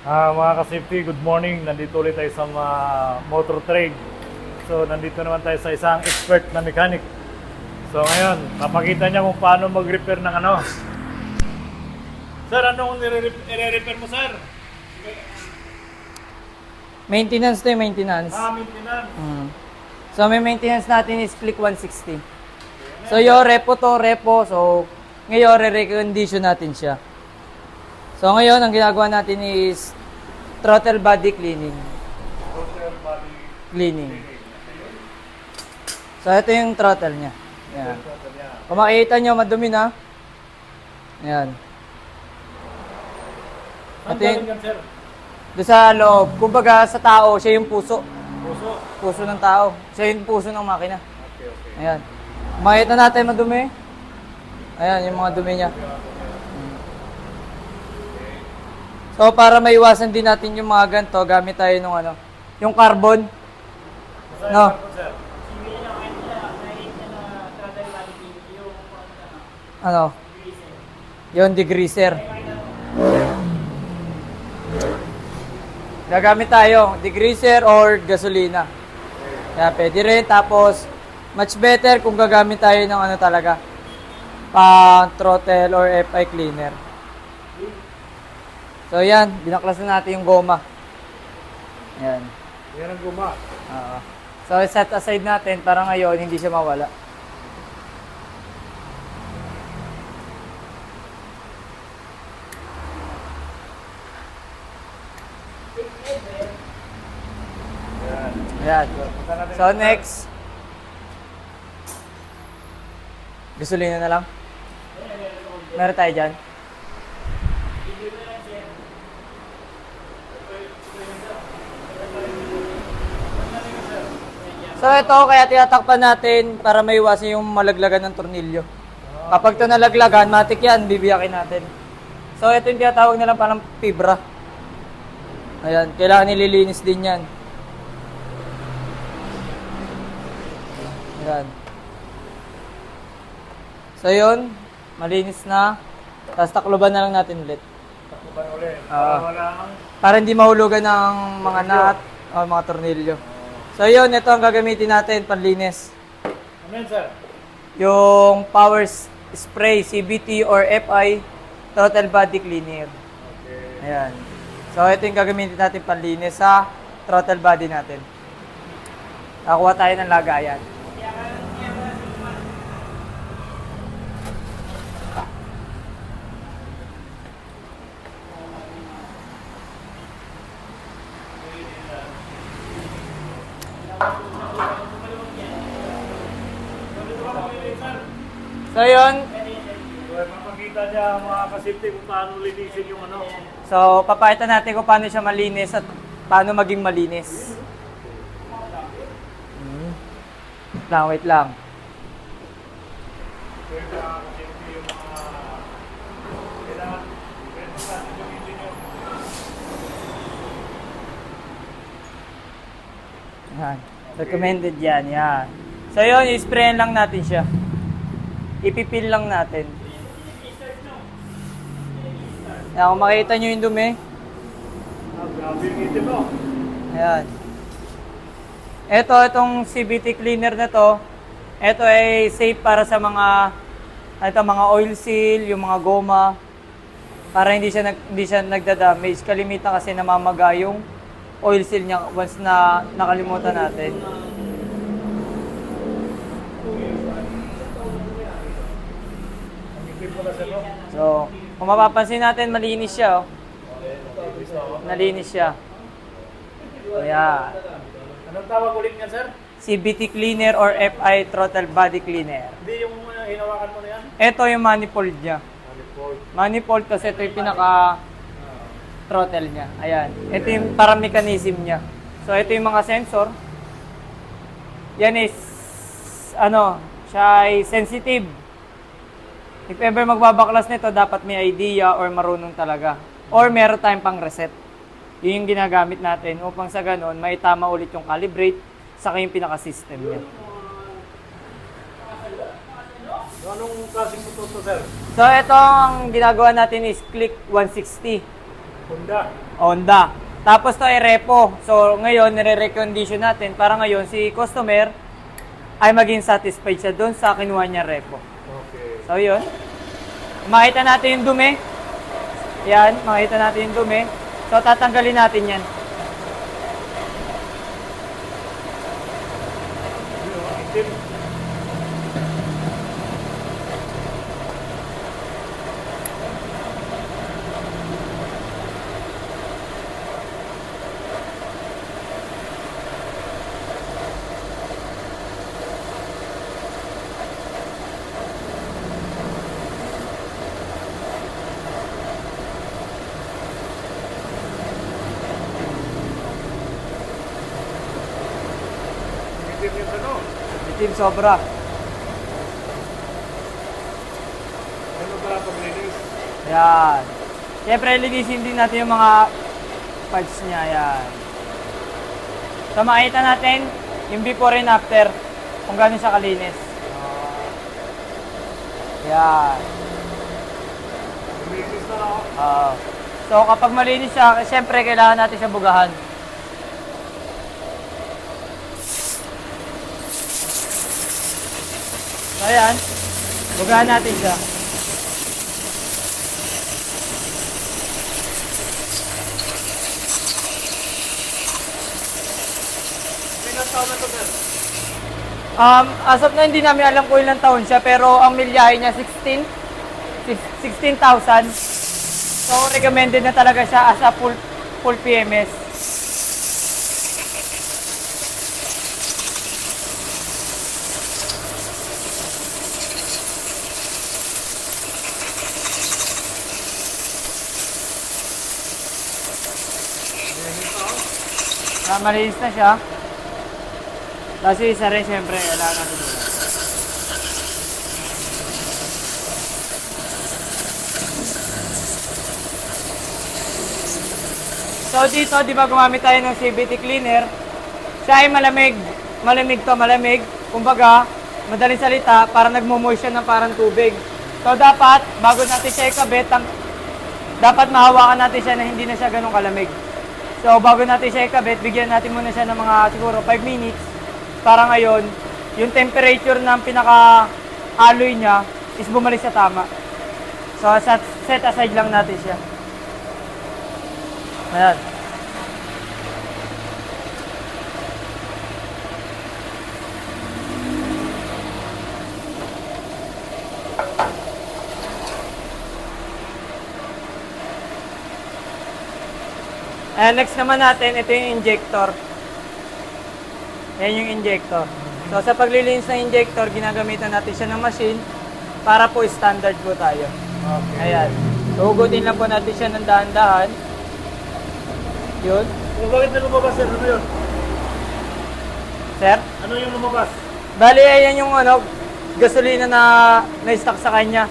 Mga ka-safety, good morning. Nandito ulit tayo sa motor trade. So, nandito naman tayo sa isang expert na mechanic. So, ngayon, papakita niya kung paano mag-repair ng ano. Sir, anong nire-repair mo, sir? Maintenance to yung maintenance. Maintenance. So, may maintenance natin is click 160. So, yung repo to, repo. So, ngayon, re-recondition natin siya. So, ngayon, ang ginagawa natin is throttle body cleaning. Throttle body Cleaning. So, ito yung throttle niya. Yan. throttle niya. Kung makikita nyo, madumi na. Yan. Saan Ito yung, galing yan, sir? doon sa loob. Kumbaga, sa tao, siya yung puso. Puso. Puso ng tao. Siya yung puso ng makina. Okay. Ayan. Makita natin madumi. Ayan, yung mga dumi niya. So, para maiwasan din natin yung mga ganito, gamit tayo ng ano, yung carbon. Saan No. yung sir? Ano? Yung degreaser. Gagamit tayo, degreaser or gasolina. Kaya pwede rin. Tapos, much better kung gagamit tayo ng ano talaga, pang throttle or FI cleaner. So, yan. Binaklas na natin yung goma. Yan. Yan ang guma. Oo. So, set aside natin para ngayon hindi siya mawala. Yan. Yan. Punta natin So, next. Gasolina na lang. Meron tayo dyan. So, ito kaya tinatakpan natin para maiwasan yung malaglagan ng tornilyo. Kapag ito nalaglagan, matik yan, bibiyakin natin. So, ito yung tinatawag nilang parang fibra. Ayan, kailangan nililinis din yan. Ayan. So, yun, malinis na. Tapos takloban na lang natin ulit. Takbukan ulit. Oo. Wala ang... Para hindi mahulugan ng mga nut o mga tornilyo. So, yun, ito ang gagamitin natin, panlinis. Ano yan, sir? Yung power spray, CBT or FI, throttle body cleaner. Okay. Ayan. So, ito yung gagamitin natin panlinis sa throttle body natin. Nakuha tayo ng lagayan. So, yun. So, mapakita niya mga kasipti kung paano linisin yung ano. So, papakita natin kung paano siya malinis at paano maging malinis. Wait lang. So, yung mga kasipti yung mga... Kailangan... Pwede natin gamitin yung... Yan. Recommended yan. Yan. So, yun. I-sprayan lang natin siya. Ipipil lang natin. Yan. Kung makita nyo yung dumi. Grabe yung itim mo. Ayan. Itong CBT cleaner na to, ito ay safe para sa mga oil seal, yung mga goma, para hindi siya nagda-damage. Kalimitan kasi namamaga yung oil seal niya once na nakalimutan natin. Ang itim mo na, sir, no? So, kung mapapansin natin, malinis siya. Oh. Nalinis siya. Ayan. Anong tawag ulit niyan, sir? CBT cleaner or FI throttle body cleaner. Hindi yung hinawakan mo na yan? Ito yung manifold niya. Manifold kasi ito yung pinaka throttle niya. Ayan. Ito yung parang mechanism niya. So, ito yung mga sensor. Yan is, siya ay sensitive. If ever magbabaklas nito, dapat may idea or marunong talaga. Or meron tayong pang reset. Yun yung ginagamit natin upang sa ganon, may tama ulit yung calibrate saka yung pinaka-system niya. Anong klaseng motor to, sir? So, ito ang ginagawa natin is click 160. Honda. Tapos to ay repo. So ngayon, nire-recondition natin para ngayon si customer ay maging satisfied siya doon sa kinuha niya repo. Okay. So yun. Makita natin yung dumi. Yan, makita natin yung dumi. So tatanggalin natin yan. Itim. Itim yung ano. Itim sobra. Ano para paglinis? Yan. Siyempre, linisin din natin yung mga parts niya. Yan. So, makita natin yung before and after kung gaano siya kalinis. Yan. Linis na ako. So, kapag malinis siya, siyempre, kailangan natin siya bugahan. So, ayan. Bugahan natin siya. Ilang taon na to, sir? As of na, hindi namin alam kung ilang taon siya, pero ang milyahe niya 16,000. So, recommended na talaga siya as a full PMS. Malinis na siya. Kasi isa rin, syempre, kailangan natin ito. So dito, di ba gumamit tayo ng CVT cleaner? Siya ay malamig. Malamig to, malamig. Kumbaga, madaling salita, parang nagmo-moist siya ng parang tubig. So dapat, bago natin siya ikabit, dapat mahawakan natin siya na hindi na siya ganun kalamig. So bago natin siya ikabit, bigyan natin muna siya ng mga siguro 5 minutes para ngayon, yung temperature ng pinaka-alloy niya is bumalik sa tama. So set aside lang natin siya. Ayan. And next naman natin, ito yung injector. Yan yung injector. So sa paglilinis ng injector, ginagamitan natin siya ng machine para po standard po tayo. Okay. Ayan. So hugutin lang po natin siya ng dahan-dahan. Yun. So, bakit na lumabas, sir? Ano yun? Sir? Ano yung lumabas? Bali, ayan yung gasolina na na-stock sa kanya.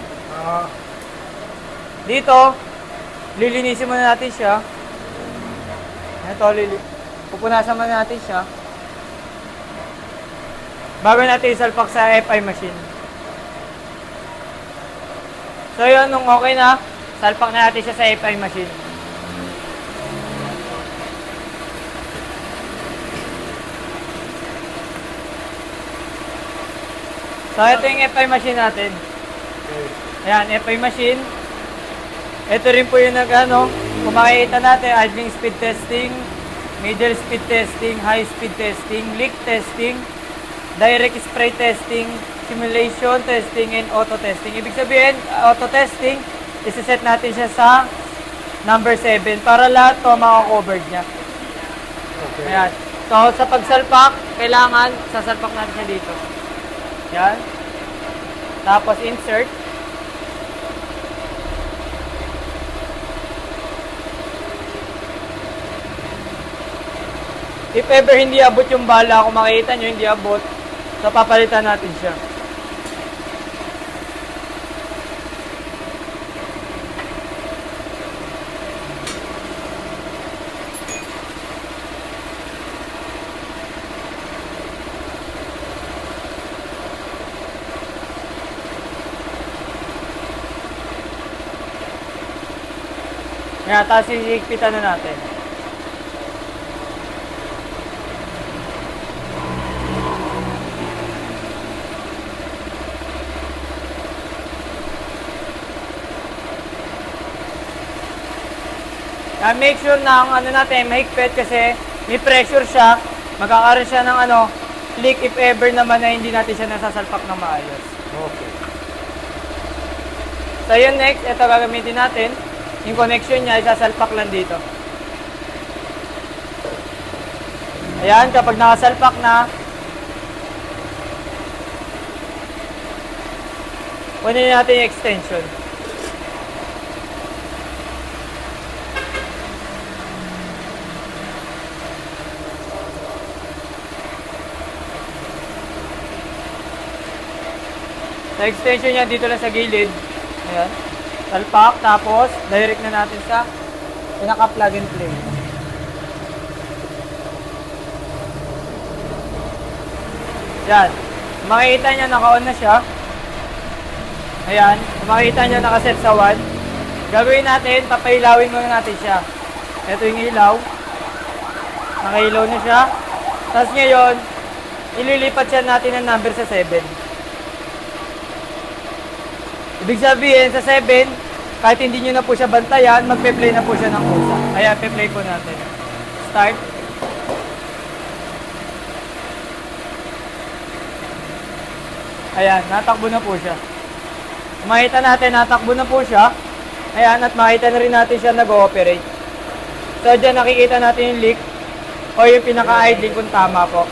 Dito, lilinisin muna natin siya. Ito, pupunasan muna natin siya. Bago natin isalpak sa FI machine. So yun, nung okay na, salpak na natin siya sa FI machine. So ito yung FI machine natin. Okay. Ayan, FI machine. Ito rin po yung kung makikita natin, idling speed testing, middle speed testing, high speed testing, leak testing, direct spray testing, simulation testing, and auto testing. Ibig sabihin, auto testing, isa-set natin siya sa number 7 para lahat to maka-covered niya. Okay. Ayan. So, sa pagsalpak, kailangan sasalpak natin siya dito. Yan. Tapos, insert. If ever hindi abot yung bala, kung makikita nyo, hindi abot, so papalitan natin siya. Yan, tapos hihigpitan na natin. Make sure na ang ano natin, mahigpit kasi may pressure siya. Magkakaroon siya ng leak if ever naman na hindi natin siya nasasalpak na maayos. Okay. So yun next, ito gagamitin natin. Yung connection niya, isasalpak lang dito. Ayan, kapag nakasalpak na, kunin natin yung extension. Sa extension niya dito lang sa gilid. Ayan. Salpak, tapos direct na natin sa pinaka-plug and play. Yan. Makikita niya naka-on na siya. Ayan. Makikita niya nakaset sa 1. Gagawin natin, papailawin muna natin siya. Ito yung ilaw. Nakailaw na siya. Tapos ngayon, ililipat siya natin ng number sa 7. Ibig sabihin, sa 7, kahit hindi nyo na po siya bantayan, magpe-play na po siya ng kusa. Ayan, pe-play po natin. Start. Ayan, natakbo na po siya. Makita natin, natakbo na po siya. Ayan, at makita na rin natin siya nag-ooperate. So, dyan nakikita natin yung leak o yung pinaka-idling kung tama po.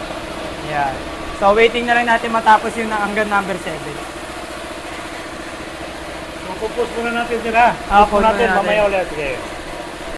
Ayan. So, waiting na lang natin matapos yung hanggang number 7. So, pupus muna natin sila. Ah, Pupus pause muna natin, natin. mamaya ulit. Sige.